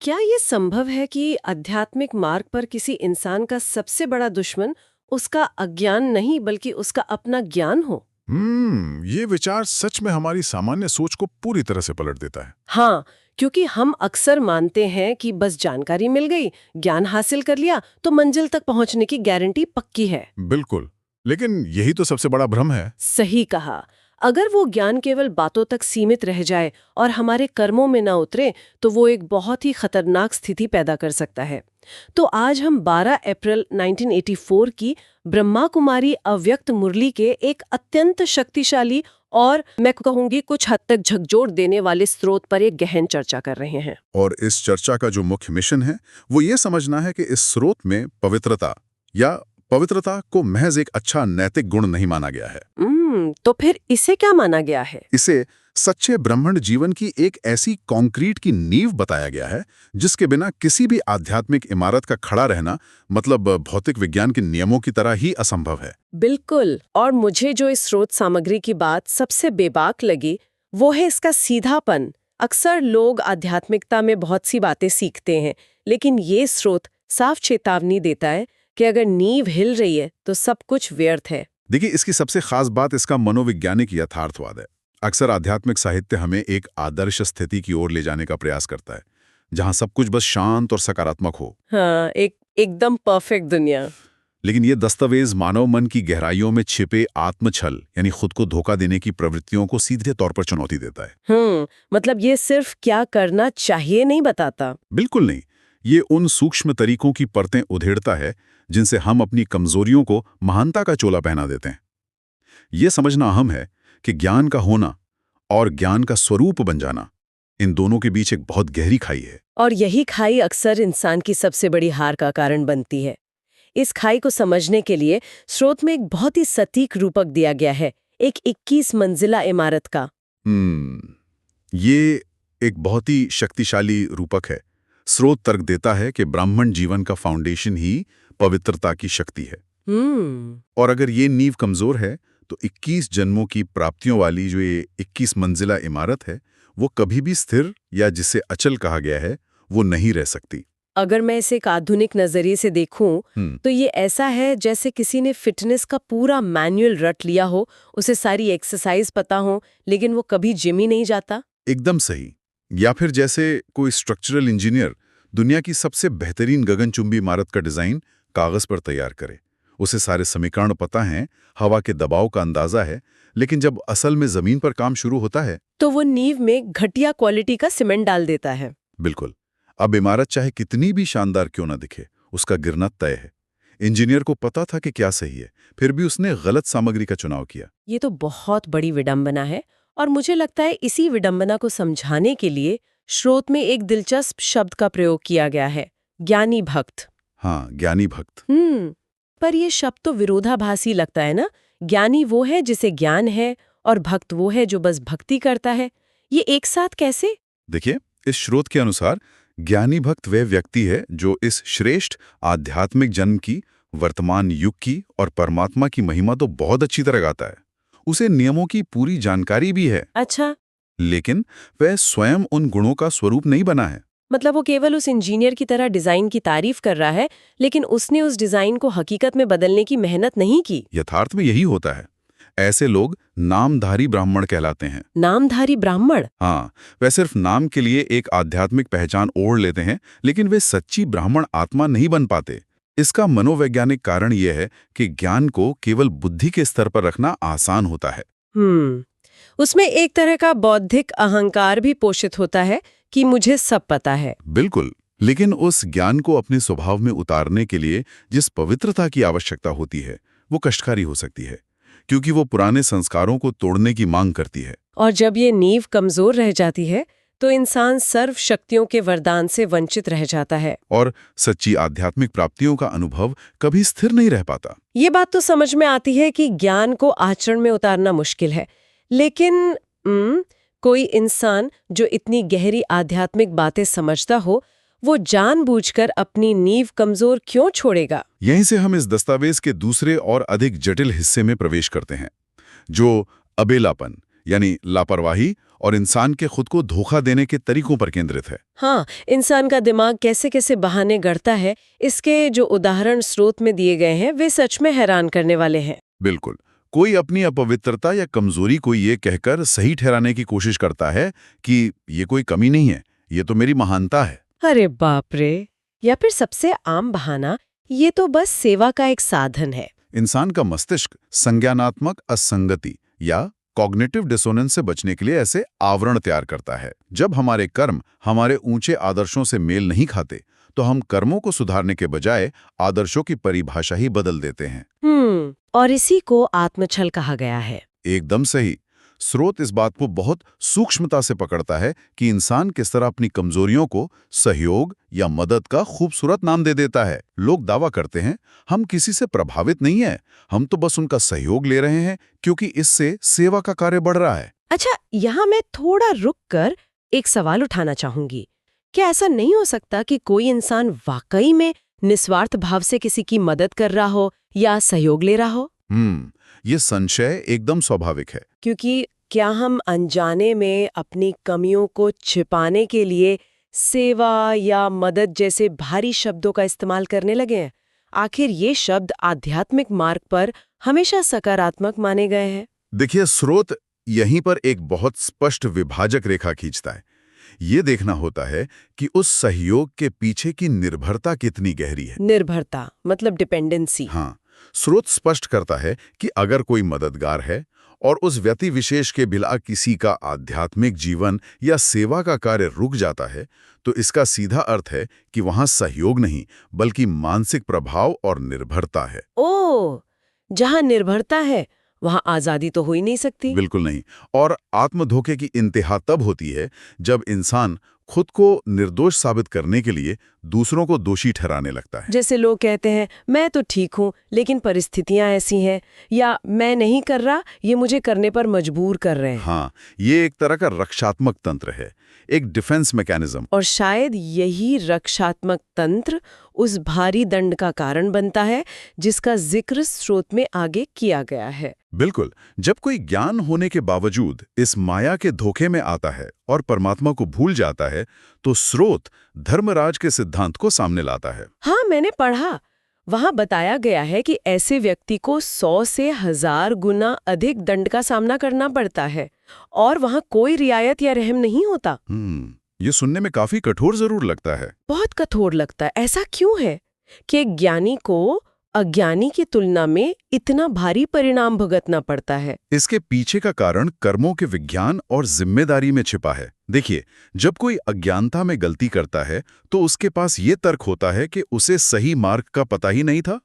क्या ये संभव है कि आध्यात्मिक मार्ग पर किसी इंसान का सबसे बड़ा दुश्मन उसका अज्ञान नहीं बल्कि उसका अपना ज्ञान हो? ये विचार सच में हमारी सामान्य सोच को पूरी तरह से पलट देता है। हाँ, क्योंकि हम अक्सर मानते हैं कि बस जानकारी मिल गई, ज्ञान हासिल कर लिया तो मंजिल तक पहुंचने की गारंटी पक्की है। बिल्कुल। लेकिन यही तो सबसे बड़ा भ्रम है। सही कहा। अगर वो ज्ञान केवल बातों तक सीमित रह जाए और हमारे कर्मों में ना उतरे, तो वो एक बहुत ही खतरनाक स्थिति पैदा कर सकता है। तो आज हम 12 अप्रैल 1984 की ब्रह्मा कुमारी अव्यक्त मुरली के एक अत्यंत शक्तिशाली और मैं कहूंगी कुछ हद तक झकझोर देने वाले स्रोत पर एक गहन चर्चा कर रहे हैं। और इस चर्चा का जो मुख्य मिशन है वो ये समझना है कि इस स्रोत में पवित्रता को महज एक अच्छा नैतिक गुण नहीं माना गया है। तो फिर इसे क्या माना गया है? इसे सच्चे ब्राह्मण जीवन की एक ऐसी कॉन्क्रीट की नींव बताया गया है जिसके बिना किसी भी आध्यात्मिक इमारत का खड़ा रहना मतलब भौतिक विज्ञान के नियमों की तरह ही असंभव है। बिल्कुल। और मुझे जो इस स्रोत सामग्री की बात सबसे बेबाक लगी वो है इसका सीधापन। अक्सर लोग आध्यात्मिकता में बहुत सी बातें सीखते हैं, लेकिन ये स्रोत साफ चेतावनी देता है कि अगर नींव हिल रही है तो सब कुछ व्यर्थ है। देखिए, इसकी सबसे खास बात इसका मनोवैज्ञानिक यथार्थवाद है। अक्सर आध्यात्मिक साहित्य हमें एक आदर्श स्थिति की ओर ले जाने का प्रयास करता है जहां सब कुछ बस शांत और सकारात्मक हो। हाँ, एकदम परफेक्ट दुनिया। लेकिन ये दस्तावेज मानव मन की गहराइयों में छिपे आत्मछल यानी खुद को धोखा देने की प्रवृत्तियों को सीधे तौर पर चुनौती देता है। मतलब ये सिर्फ क्या करना चाहिए नहीं बताता। बिल्कुल नहीं। ये उन सूक्ष्म तरीकों की परतें उधेड़ता है जिनसे हम अपनी कमजोरियों को महानता का चोला पहना देते हैं। ये समझना अहम है कि ज्ञान का होना और ज्ञान का स्वरूप बन जाना, इन दोनों के बीच एक बहुत गहरी खाई है। और यही खाई अक्सर इंसान की सबसे बड़ी हार का कारण बनती है। इस खाई को समझने के लिए स्रोत में एक बहुत ही सटीक रूपक दिया गया है, एक 21 मंजिला इमारत का। ये एक बहुत ही शक्तिशाली रूपक है। स्रोत तर्क देता है कि ब्राह्मण जीवन का फाउंडेशन ही पवित्रता की शक्ति है। और अगर ये नींव कमजोर है तो 21 जन्मों की प्राप्तियों वाली जो ये 21 मंजिला इमारत है वो कभी भी स्थिर या जिसे अचल कहा गया है वो नहीं रह सकती। अगर मैं इसे एक आधुनिक नजरिए से देखूं तो ये ऐसा है जैसे किसी ने फिटनेस का पूरा मैनुअल रट लिया हो, उसे सारी एक्सरसाइज पता हो लेकिन वो कभी जिम ही नहीं जाता। एकदम सही। या फिर जैसे कोई स्ट्रक्चरल इंजीनियर दुनिया की सबसे बेहतरीन गगनचुंबी इमारत का डिजाइन कागज पर तैयार करे, उसे सारे समीकरण पता हैं, हवा के दबाव का अंदाजा है, लेकिन जब असल में जमीन पर काम शुरू होता है तो वो नींव में घटिया क्वालिटी का सीमेंट डाल देता है। बिल्कुल। अब इमारत चाहे कितनी भी शानदार क्यों ना दिखे, उसका गिरना तय है। इंजीनियर को पता था कि क्या सही है, फिर भी उसने गलत सामग्री का चुनाव किया। ये तो बहुत बड़ी विडंबना है और मुझे लगता है इसी विडंबना को समझाने के लिए स्रोत में एक दिलचस्प शब्द का प्रयोग किया गया है, ज्ञानी भक्त। हाँ, ज्ञानी भक्त। पर ये शब्द तो विरोधाभासी लगता है ना। ज्ञानी वो है जिसे ज्ञान है और भक्त वो है जो बस भक्ति करता है। ये एक साथ कैसे? देखिए, इस स्रोत के अनुसार ज्ञानी भक्त वह व्यक्ति है जो इस श्रेष्ठ आध्यात्मिक जन्म की, वर्तमान युग की और परमात्मा की महिमा तो बहुत अच्छी तरह गाता है। उसे नियमों की पूरी जानकारी भी है। अच्छा। लेकिन वह स्वयं उन गुणों का स्वरूप नहीं बना है। मतलब वो केवल उस इंजीनियर की तरह डिजाइन की तारीफ कर रहा है, लेकिन उसने उस डिजाइन को हकीकत में बदलने की मेहनत नहीं की। यथार्थ में यही होता है। ऐसे लोग नामधारी ब्राह्मण कहलाते हैं। नामधारी ब्राह्मण? हाँ, वे सिर्फ नाम के लिए एक आध्यात्मिक पहचान ओढ़ लेते हैं, लेकिन वे सच्ची ब्राह्मण आत्मा नहीं बन पाते। इसका मनोवैज्ञानिक कारण यह है कि ज्ञान को केवल बुद्धि के स्तर पर रखना आसान होता है। उसमें एक तरह का बौद्धिक अहंकार भी पोषित होता है कि मुझे सब पता है। बिल्कुल। लेकिन उस ज्ञान को अपने स्वभाव में उतारने के लिए जिस पवित्रता की आवश्यकता होती है वो कष्टकारी हो सकती है, क्योंकि वो पुराने संस्कारों को तोड़ने की मांग करती है। और जब ये नींव कमजोर रह जाती है तो इंसान सर्व शक्तियों के वरदान से वंचित रह जाता है और सच्ची आध्यात्मिक प्राप्तियों का अनुभव कभी स्थिर नहीं रह पाता। ये बात तो समझ में आती है कि ज्ञान को आचरण में उतारना मुश्किल है, लेकिन कोई इंसान जो इतनी गहरी आध्यात्मिक बातें समझता हो, वो जानबूझकर अपनी नींव कमजोर क्यों छोड़ेगा? यहीं से हम इस दस्तावेज के दूसरे और अधिक जटिल हिस्से में प्रवेश करते हैं, जो अबेलापन यानी लापरवाही और इंसान के खुद को धोखा देने के तरीकों पर केंद्रित है। हाँ, इंसान का दिमाग कैसे कैसे बहाने गढ़ता है, इसके जो उदाहरण स्रोत में दिए गए हैं वे सच में हैरान करने वाले हैं। बिल्कुल। कोई अपनी अपवित्रता या कमजोरी को ये कहकर सही ठहराने की कोशिश करता है कि ये कोई कमी नहीं है, ये तो मेरी महानता है। अरे बाप रे! या फिर सबसे आम बहाना, ये तो बस सेवा का एक साधन है। इंसान का मस्तिष्क संज्ञानात्मक असंगति या कॉग्निटिव डिसोनेंस से बचने के लिए ऐसे आवरण तैयार करता है। जब हमारे कर्म हमारे ऊंचे आदर्शों से मेल नहीं खाते, तो हम कर्मों को सुधारने के बजाय आदर्शों की परिभाषा ही बदल देते हैं। और इसी को आत्मछल कहा गया है। एकदम सही। स्रोत इस बात को बहुत सूक्ष्मता से पकड़ता है कि इंसान किस तरह अपनी कमजोरियों को सहयोग या मदद का खूबसूरत नाम दे देता है। लोग दावा करते हैं, हम किसी से प्रभावित नहीं हैं, हम तो बस उनका सहयोग ले रहे हैं क्योंकि इससे सेवा का कार्य बढ़ रहा है। अच्छा, यहाँ मैं थोड़ा रुक कर एक सवाल उठाना चाहूंगी। क्या ऐसा नहीं हो सकता कि कोई इंसान वाकई में निस्वार्थ भाव से किसी की मदद कर रहा हो या सहयोग ले रहा हो? ये संशय एकदम स्वाभाविक है। क्योंकि क्या हम अनजाने में अपनी कमियों को छिपाने के लिए सेवा या मदद जैसे भारी शब्दों का इस्तेमाल करने लगे हैं? आखिर ये शब्द आध्यात्मिक मार्ग पर हमेशा सकारात्मक माने गए हैं। देखिए, स्रोत यहीं पर एक बहुत स्पष्ट विभाजक रेखा खींचता है। ये देखना होता है कि उस सहयोग के पीछे की निर्भरता कितनी गहरी है। निर्भरता मतलब डिपेंडेंसी। हाँ, स्रोत स्पष्ट करता है कि अगर कोई मददगार है और उस व्यक्ति विशेष के बिना किसी का आध्यात्मिक जीवन या सेवा का कार्य रुक जाता है, तो इसका सीधा अर्थ है कि वहां सहयोग नहीं बल्कि मानसिक प्रभाव और निर्भरता है। ओह, जहां निर्भरता है वहां आजादी तो हो ही नहीं सकती। बिल्कुल नहीं। और आत्मधोखे की इंतहा तब होती है जब इंसान खुद को निर्दोष साबित करने के लिए दूसरों को दोषी ठहराने लगता है। जैसे लोग कहते हैं, मैं तो ठीक हूं लेकिन परिस्थितियां ऐसी हैं, या मैं नहीं कर रहा, ये मुझे करने पर मजबूर कर रहे हैं। हाँ, ये एक तरह का रक्षात्मक तंत्र है, एक डिफेंस मैकेनिज्म। और शायद यही रक्षात्मक तंत्र उस भारी दंड का कारण बनता है जिसका जिक्र स्रोत में आगे किया गया है। बिल्कुल। जब कोई ज्ञान होने के बावजूद इस माया के धोखे में आता है और परमात्मा को भूल जाता है, तो स्रोत धर्मराज के सिद्धांत को सामने लाता है। हाँ, मैंने पढ़ा। वहां बताया गया है कि ऐसे व्यक्ति को 100 से 1000 गुना अधिक दंड का सामना करना पड़ता है और वहां कोई रियायत या रहम नहीं होता। ये सुनने में काफी कठोर जरूर लगता है। बहुत कठोर लगता है। ऐसा क्यों है कि एक ज्ञानी को अज्ञानी की तुलना में इतना भारी परिणाम भुगतना पड़ता है? इसके पीछे का कारण कर्मों के विज्ञान और जिम्मेदारी में छिपा है। देखिए, जब कोई अज्ञानता में गलती करता है तो उसके पास ये तर्क होता है कि उसे सही मार्ग का पता ही नहीं था।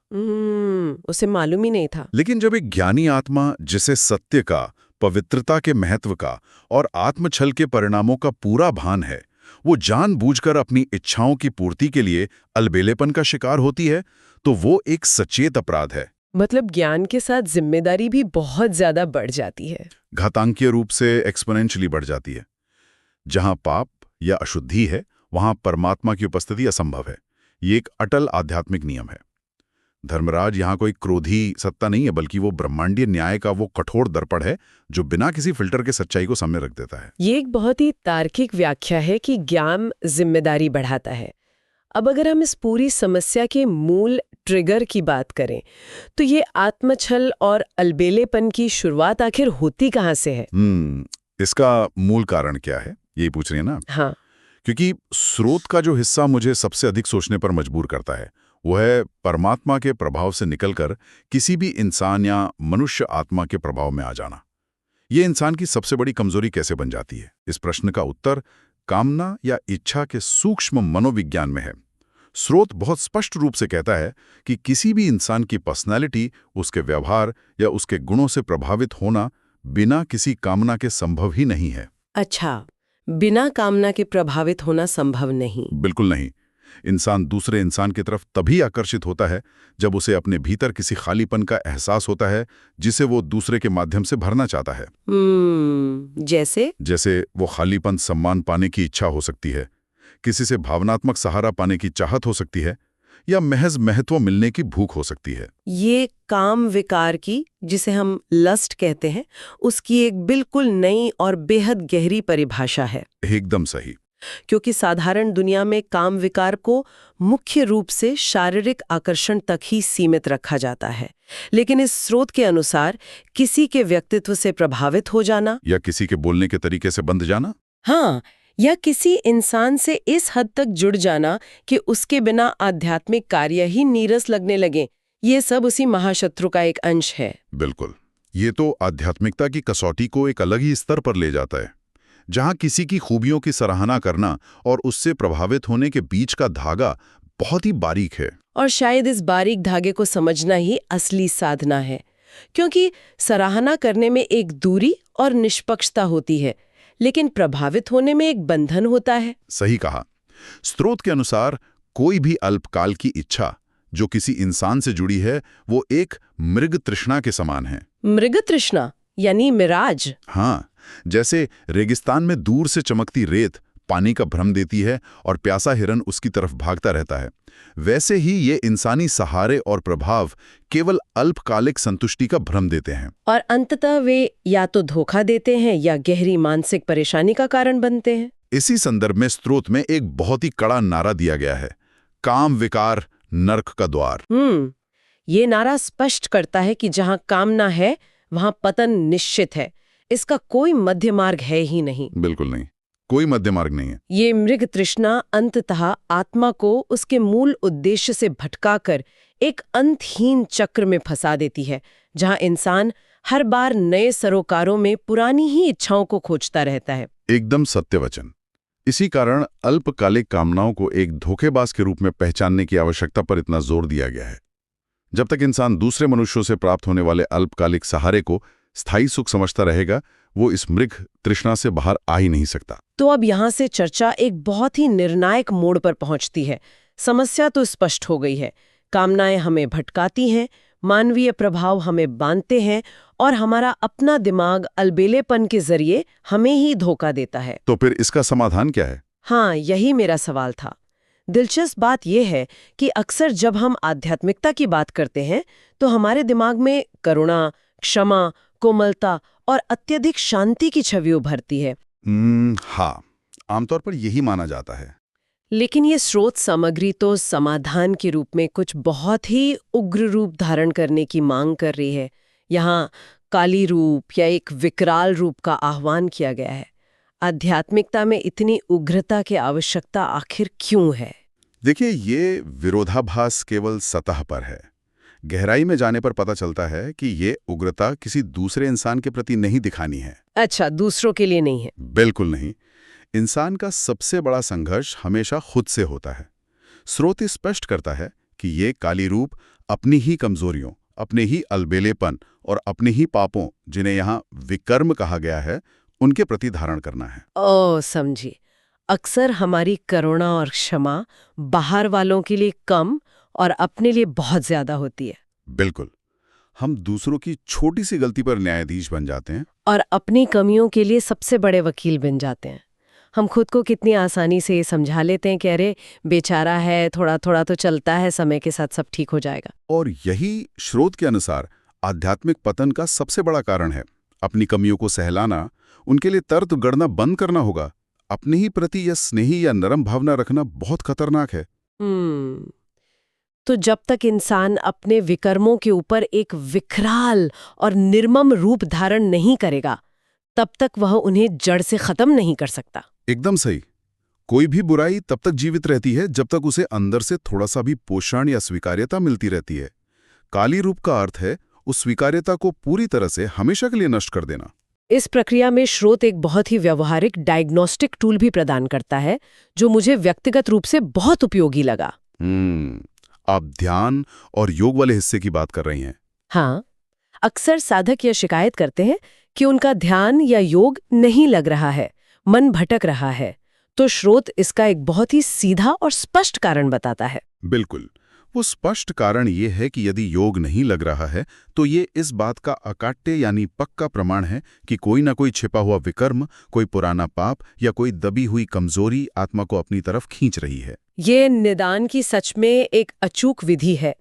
उसे मालूम ही नहीं था। लेकिन जब एक ज्ञानी आत्मा जिसे सत्य का, पवित्रता के महत्व का और आत्मछल के परिणामों का पूरा भान है, वो जानबूझकर अपनी इच्छाओं की पूर्ति के लिए अलबेलेपन का शिकार होती है, तो वो एक सचेत अपराध है। मतलब ज्ञान के साथ जिम्मेदारी भी बहुत ज्यादा बढ़ जाती है। घातांकीय रूप से एक्सपोनेंशियली बढ़ जाती है। जहां पाप या अशुद्धि है, वहां परमात्मा की उपस्थिति असंभव है। ये एक अटल आध्यात्मिक नियम है। धर्मराज यहाँ कोई क्रोधी सत्ता नहीं है, बल्कि वो ब्रह्मांडीय न्याय का वो कठोर दर्पण है जो बिना किसी फिल्टर के सच्चाई को सामने रख देता है। ये एक बहुत ही तार्किक व्याख्या है कि ज्ञान जिम्मेदारी बढ़ाता है। अब अगर हम इस पूरी समस्या के मूल ट्रिगर की बात करें, तो ये आत्मछल और अलबेलेपन की शुरुआत आखिर होती कहाँ से है? इसका मूल कारण क्या है, यही पूछ रही है ना? हाँ, क्योंकि स्रोत का जो हिस्सा मुझे सबसे अधिक सोचने पर मजबूर करता है, वो है परमात्मा के प्रभाव से निकलकर किसी भी इंसान या मनुष्य आत्मा के प्रभाव में आ जाना। ये इंसान की सबसे बड़ी कमजोरी कैसे बन जाती है? इस प्रश्न का उत्तर कामना या इच्छा के सूक्ष्म मनोविज्ञान में है। स्रोत बहुत स्पष्ट रूप से कहता है कि किसी भी इंसान की पर्सनैलिटी, उसके व्यवहार या उसके गुणों से प्रभावित होना बिना किसी कामना के संभव ही नहीं है। अच्छा, बिना कामना के प्रभावित होना संभव नहीं? बिल्कुल नहीं। इंसान दूसरे इंसान की तरफ तभी आकर्षित होता है जब उसे अपने भीतर किसी खालीपन का एहसास होता है जिसे वो दूसरे के माध्यम से भरना चाहता है। जैसे वो खालीपन सम्मान पाने की इच्छा हो सकती है, किसी से भावनात्मक सहारा पाने की चाहत हो सकती है, या महज महत्व मिलने की भूख हो सकती है। ये काम विकार की, जिसे हम लस्ट कहते हैं, उसकी एक बिल्कुल नई और बेहद गहरी परिभाषा है। एकदम सही। क्योंकि साधारण दुनिया में काम विकार को मुख्य रूप से शारीरिक आकर्षण तक ही सीमित रखा जाता है, लेकिन इस स्रोत के अनुसार किसी के व्यक्तित्व से प्रभावित हो जाना या किसी के बोलने के तरीके से बंध जाना, हाँ, या किसी इंसान से इस हद तक जुड़ जाना कि उसके बिना आध्यात्मिक कार्य ही नीरस लगने लगे, ये सब उसी महाशत्रु का एक अंश है। बिल्कुल। ये तो आध्यात्मिकता की कसौटी को एक अलग ही स्तर पर ले जाता है, जहां किसी की खूबियों की सराहना करना और उससे प्रभावित होने के बीच का धागा बहुत ही बारीक है। और शायद इस बारीक धागे को समझना ही असली साधना है, क्योंकि सराहना करने में एक दूरी और निष्पक्षता होती है, लेकिन प्रभावित होने में एक बंधन होता है। सही कहा। स्रोत के अनुसार कोई भी अल्पकाल की इच्छा जो किसी इंसान से जुड़ी है, वो एक मृग तृष्णा के समान है। मृग तृष्णा यानी मिराज? हाँ, जैसे रेगिस्तान में दूर से चमकती रेत पानी का भ्रम देती है और प्यासा हिरन उसकी तरफ भागता रहता है, वैसे ही ये इंसानी सहारे और प्रभाव केवल अल्पकालिक संतुष्टि का भ्रम देते हैं। और अंततः वे या तो धोखा देते हैं या गहरी मानसिक परेशानी का कारण बनते हैं। इसी संदर्भ में स्रोत में एक बहुत ही कड़ा नारा दिया गया है, काम विकार नर्क का द्वार। ये नारा स्पष्ट करता है कि जहां कामना है वहां पतन निश्चित है। इसका कोई मध्य मार्ग है ही नहीं। बिल्कुल नहीं, कोई मध्य मार्ग नहीं है। ये मृग तृष्णा अंततः आत्मा को उसके मूल उद्देश्य से भटकाकर एक अंतहीन चक्र में फंसा देती है, जहां इंसान हर बार नए सरोकारों में पुरानी ही इच्छाओं को खोजता रहता है। एकदम सत्य वचन। इसी कारण अल्पकालिक कामनाओं को एक धोखेबाज के रूप में पहचानने की आवश्यकता पर इतना जोर दिया गया है। जब तक इंसान दूसरे मनुष्यों से प्राप्त होने वाले अल्पकालिक सहारे को स्थायी सुख समझता रहेगा, वो इस मृग तृष्णा से बाहर आ ही नहीं सकता। तो अब यहाँ से चर्चा एक बहुत ही निर्णायक मोड़ पर पहुंचती है। समस्या तो स्पष्ट हो गई है, कामनाएं हमें भटकाती हैं, मानवीय प्रभाव हमें बांधते हैं और हमारा अपना दिमाग अलबेलेपन के जरिए हमें ही धोखा देता है। तो फिर इसका समाधान क्या है? हाँ, यही मेरा सवाल था। दिलचस्प बात यह है कि अक्सर जब हम आध्यात्मिकता की बात करते हैं तो हमारे दिमाग में करुणा, क्षमा, कोमलता और अत्यधिक शांति की छवि उभरती है। हाँ, आमतौर पर यही माना जाता है। लेकिन ये स्रोत सामग्री तो समाधान के रूप में कुछ बहुत ही उग्र रूप धारण करने की मांग कर रही है। यहाँ काली रूप या एक विकराल रूप का आह्वान किया गया है। आध्यात्मिकता में इतनी उग्रता की आवश्यकता आखिर क्यों है? देखिए, ये विरोधाभास केवल सतह पर है। गहराई में जाने पर पता चलता है कि ये उग्रता किसी दूसरे इंसान के प्रति नहीं दिखानी है। अच्छा, दूसरों के लिए नहीं है? बिल्कुल नहीं। इंसान का सबसे बड़ा संघर्ष हमेशा खुद से होता है। स्रोत स्पष्ट करता है कि ये काली रूप अपनी ही कमजोरियों, अपने ही अलबेलेपन और अपने ही पापों, जिन्हें यहाँ विकर्म कहा गया है, उनके प्रति धारण करना है। ओह, समझी। अक्सर हमारी करुणा और क्षमा बाहर वालों के लिए कम और अपने लिए बहुत ज्यादा होती है। बिल्कुल। हम दूसरों की छोटी सी गलती पर न्यायाधीश बन जाते हैं और अपनी कमियों के लिए सबसे बड़े वकील बन जाते हैं। हम खुद को कितनी आसानी से ये समझा लेते हैं कि अरे बेचारा है, थोड़ा थोड़ा तो चलता है, समय के साथ सब ठीक हो जाएगा। और यही स्रोत के अनुसार आध्यात्मिक पतन का सबसे बड़ा कारण है। अपनी कमियों को सहलाना, उनके लिए तर्क गढ़ना बंद करना होगा। अपने ही प्रति यह स्नेही या नरम भावना रखना बहुत खतरनाक है। तो जब तक इंसान अपने विकर्मों के ऊपर एक विकराल और निर्मम रूप धारण नहीं करेगा, तब तक वह उन्हें जड़ से खत्म नहीं कर सकता। एकदम सही। कोई भी बुराई तब तक जीवित रहती है जब तक उसे अंदर से थोड़ा सा भी पोषण या स्वीकार्यता मिलती रहती है। काली रूप का अर्थ है उस स्वीकार्यता को पूरी तरह से हमेशा के लिए नष्ट कर देना। इस प्रक्रिया में स्रोत एक बहुत ही व्यवहारिक डायग्नोस्टिक टूल भी प्रदान करता है, जो मुझे व्यक्तिगत रूप से बहुत उपयोगी लगा। आप ध्यान और योग वाले हिस्से की बात कर रही हैं? हाँ, अक्सर साधक यह शिकायत करते हैं कि उनका ध्यान या योग नहीं लग रहा है, मन भटक रहा है। तो स्रोत इसका एक बहुत ही सीधा और स्पष्ट कारण बताता है। बिल्कुल। वो स्पष्ट कारण ये है कि यदि योग नहीं लग रहा है तो ये इस बात का अकाट्य यानी पक्का प्रमाण है कि कोई ना कोई छिपा हुआ विकर्म, कोई पुराना पाप या कोई दबी हुई कमजोरी आत्मा को अपनी तरफ खींच रही है। ये निदान की सच में एक अचूक विधि है।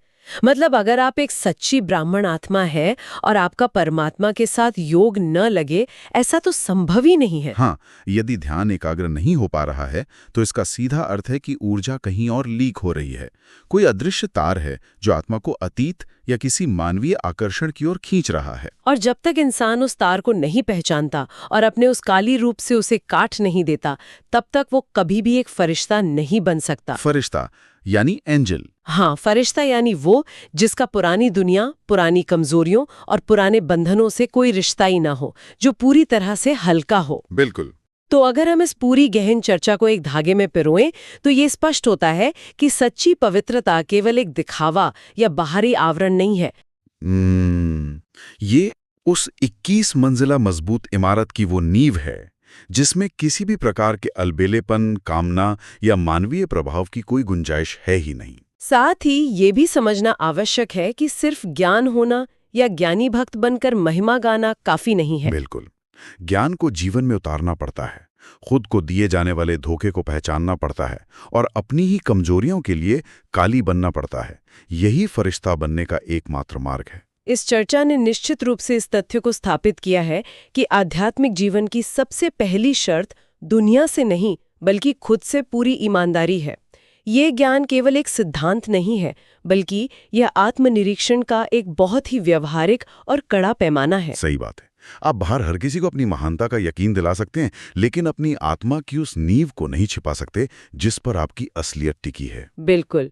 मतलब अगर आप एक सच्ची ब्राह्मण आत्मा है और आपका परमात्मा के साथ योग न लगे, ऐसा तो संभव ही नहीं है। हाँ, यदि ध्यान एकाग्र नहीं हो पा रहा है तो इसका सीधा अर्थ है कि ऊर्जा कहीं और लीक हो रही है। कोई अदृश्य तार है जो आत्मा को अतीत या किसी मानवीय आकर्षण की ओर खींच रहा है। और जब तक इंसान उस तार को नहीं पहचानता और अपने उस काली रूप से उसे काट नहीं देता, तब तक वो कभी भी एक फरिश्ता नहीं बन सकता। फरिश्ता यानी एंजल। हाँ, फरिश्ता यानी वो जिसका पुरानी दुनिया, पुरानी कमजोरियों और पुराने बंधनों से कोई रिश्ता ही ना हो, जो पूरी तरह से हल्का हो। बिल्कुल। तो अगर हम इस पूरी गहन चर्चा को एक धागे में पिरोएं तो ये स्पष्ट होता है कि सच्ची पवित्रता केवल एक दिखावा या बाहरी आवरण नहीं है। ये उस 21 मंजिला मजबूत इमारत की वो नींव है जिसमें किसी भी प्रकार के अलबेलेपन, कामना या मानवीय प्रभाव की कोई गुंजाइश है ही नहीं। साथ ही ये भी समझना आवश्यक है कि सिर्फ ज्ञान होना या ज्ञानी भक्त बनकर महिमा गाना काफी नहीं है। बिल्कुल। ज्ञान को जीवन में उतारना पड़ता है, खुद को दिए जाने वाले धोखे को पहचानना पड़ता है और अपनी ही कमजोरियों के लिए काली बनना पड़ता है। यही फरिश्ता बनने का एकमात्र मार्ग है। इस चर्चा ने निश्चित रूप से इस तथ्य को स्थापित किया है कि आध्यात्मिक जीवन की सबसे पहली शर्त दुनिया से नहीं बल्कि खुद से पूरी ईमानदारी है। ये ज्ञान केवल एक सिद्धांत नहीं है, बल्कि यह आत्मनिरीक्षण का एक बहुत ही व्यवहारिक और कड़ा पैमाना है। सही बात है। आप बाहर हर किसी को अपनी महानता का यकीन दिला सकते हैं, लेकिन अपनी आत्मा की उस नींव को नहीं छिपा सकते जिस पर आपकी असलियत टिकी है। बिल्कुल।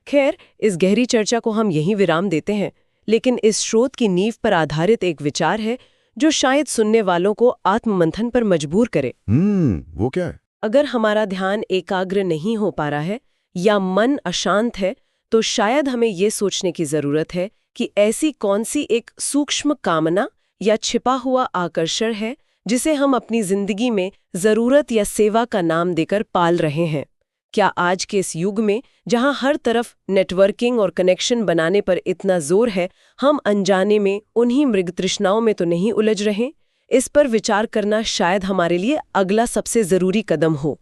खैर, इस गहरी चर्चा को हम यहीं विराम देते हैं, लेकिन इस स्रोत की नींव पर आधारित एक विचार है जो शायद सुनने वालों को आत्ममंथन पर मजबूर करे। वो क्या है? अगर हमारा ध्यान एकाग्र नहीं हो पा रहा है या मन अशांत है, तो शायद हमें ये सोचने की जरूरत है कि ऐसी कौन सी एक सूक्ष्म कामना या छिपा हुआ आकर्षण है जिसे हम अपनी जिंदगी में जरूरत या सेवा का नाम देकर पाल रहे हैं। क्या आज के इस युग में जहां हर तरफ नेटवर्किंग और कनेक्शन बनाने पर इतना जोर है, हम अनजाने में उन्हीं मृग तृष्णाओं में तो नहीं उलझ रहे? इस पर विचार करना शायद हमारे लिए अगला सबसे जरूरी कदम हो।